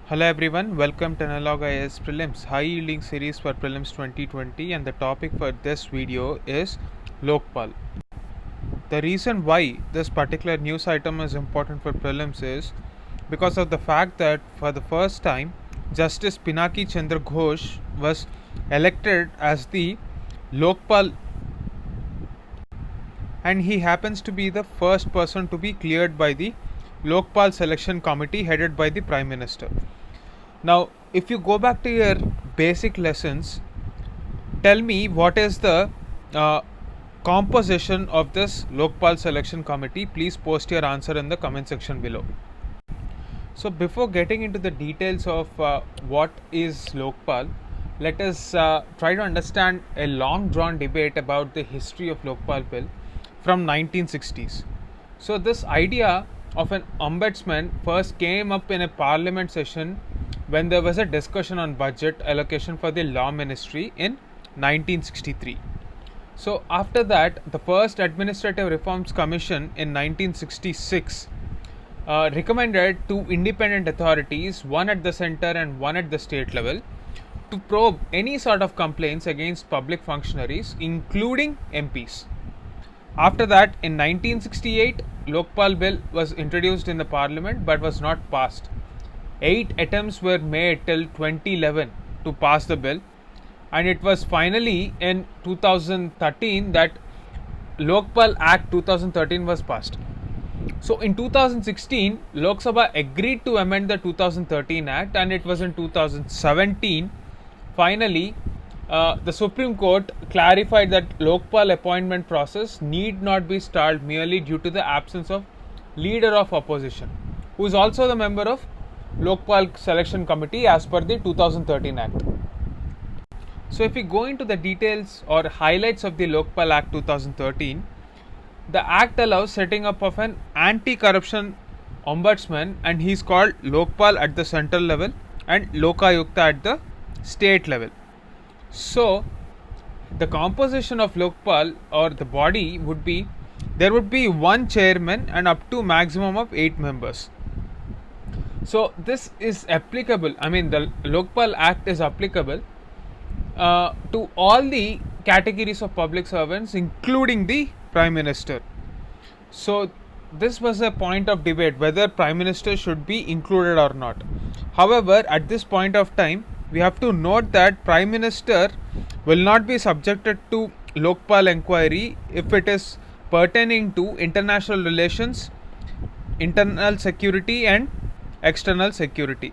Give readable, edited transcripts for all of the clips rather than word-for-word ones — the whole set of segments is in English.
Hello everyone, welcome to Analog IAS Prelims High Yielding Series for Prelims 2020, and the topic for this video is Lokpal. The reason why this particular news item is important for Prelims is because of the fact that for the first time Justice Pinaki Chandra Ghosh was elected as the Lokpal, and he happens to be the first person to be cleared by the Lokpal selection committee headed by the Prime Minister. Now, if you go back to your basic lessons, tell me what is the composition of this Lokpal selection committee. Please post your answer in the comment section below. So, before getting into the details of what is Lokpal, let us try to understand a long drawn debate about the history of Lokpal bill from 1960s. So, this idea of an ombudsman first came up in a parliament session when there was a discussion on budget allocation for the law ministry in 1963. So after that, the first Administrative Reforms Commission in 1966 recommended two independent authorities, one at the center and one at the state level, to probe any sort of complaints against public functionaries, including MPs. After that, in 1968, Lokpal bill was introduced in the parliament but was not passed. 8 attempts were made till 2011 to pass the bill, and it was finally in 2013 that Lokpal Act 2013 was passed. So in 2016, Lok Sabha agreed to amend the 2013 Act, and it was in 2017 finally the Supreme Court clarified that Lokpal appointment process need not be stalled merely due to the absence of leader of opposition, who is also the member of Lokpal selection committee as per the 2013 Act. So if we go into the details or highlights of the Lokpal Act 2013, the Act allows setting up of an anti-corruption ombudsman, and he is called Lokpal at the central level and Lokayukta at the state level. So the composition of Lokpal or the body would be, there would be one chairman and up to maximum of 8 members. So this is applicable, I mean the Lokpal Act is applicable to all the categories of public servants, including the Prime Minister. So this was a point of debate whether Prime Minister should be included or not. However, at this point of time, we have to note that Prime Minister will not be subjected to Lokpal inquiry if it is pertaining to international relations, internal security and external security.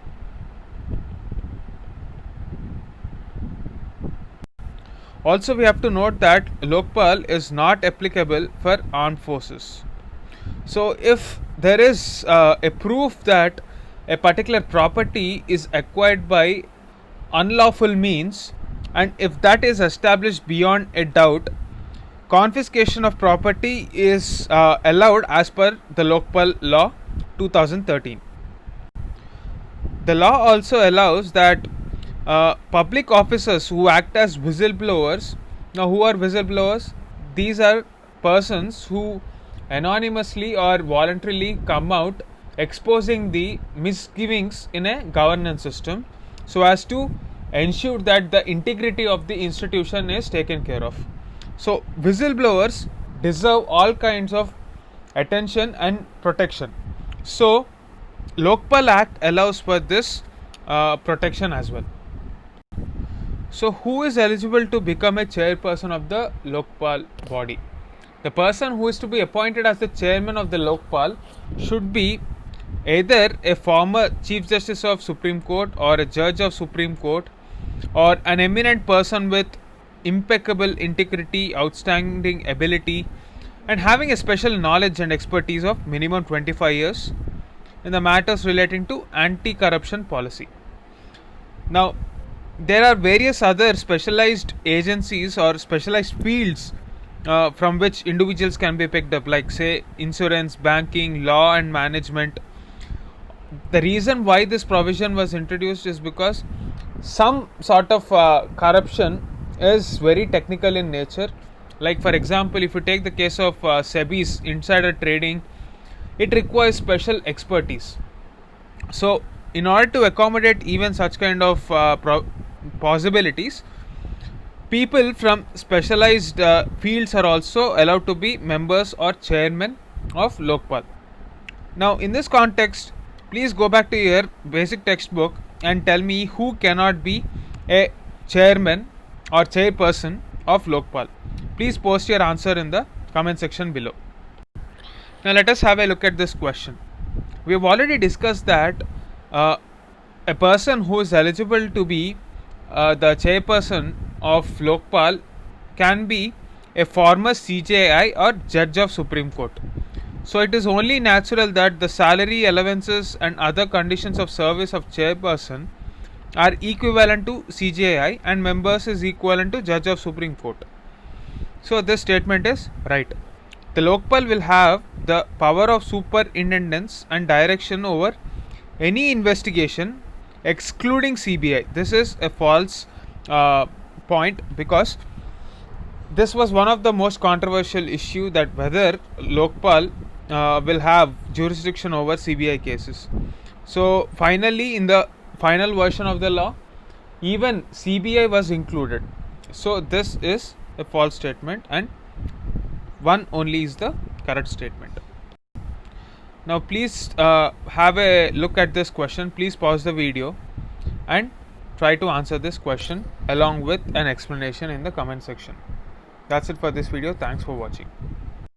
Also, we have to note that Lokpal is not applicable for armed forces. So if there is a proof that a particular property is acquired by unlawful means, and if that is established beyond a doubt, confiscation of property is allowed as per the Lokpal law 2013. The law also allows that public officers who act as whistleblowers. Now, who are whistleblowers? These are persons who anonymously or voluntarily come out exposing the misgivings in a governance system so as to ensure that the integrity of the institution is taken care of. So whistleblowers deserve all kinds of attention and protection. So Lokpal Act allows for this protection as well. So who is eligible to become a chairperson of the Lokpal body? The person who is to be appointed as the chairman of the Lokpal should be either a former Chief Justice of Supreme Court or a judge of Supreme Court, or an eminent person with impeccable integrity, outstanding ability, and having a special knowledge and expertise of minimum 25 years in the matters relating to anti-corruption policy. Now, there are various other specialized agencies or specialized fields from which individuals can be picked up, like say insurance, banking, law and management. The reason why this provision was introduced is because some sort of corruption is very technical in nature. Like for example, if you take the case of SEBI's insider trading, it requires special expertise. So in order to accommodate even such kind of possibilities, people from specialized fields are also allowed to be members or chairmen of Lokpal. Now, in this context, please go back to your basic textbook and tell me who cannot be a chairman or chairperson of Lokpal. Please post your answer in the comment section below. Now, let us have a look at this question. We have already discussed that a person who is eligible to be the chairperson of Lokpal can be a former CJI or judge of Supreme Court. So it is only natural that the salary, allowances and other conditions of service of chairperson are equivalent to CJI and members is equivalent to judge of Supreme Court. So this statement is right. The Lokpal will have the power of superintendence and direction over any investigation excluding CBI. This is a false point, because this was one of the most controversial issue, that whether Lokpal will have jurisdiction over CBI cases. So finally, in the final version of the law, even CBI was included. So this is a false statement and one only is the correct statement. Now please have a look at this question. Please pause the video and try to answer this question along with an explanation in the comment section. That's it for this video. Thanks for watching.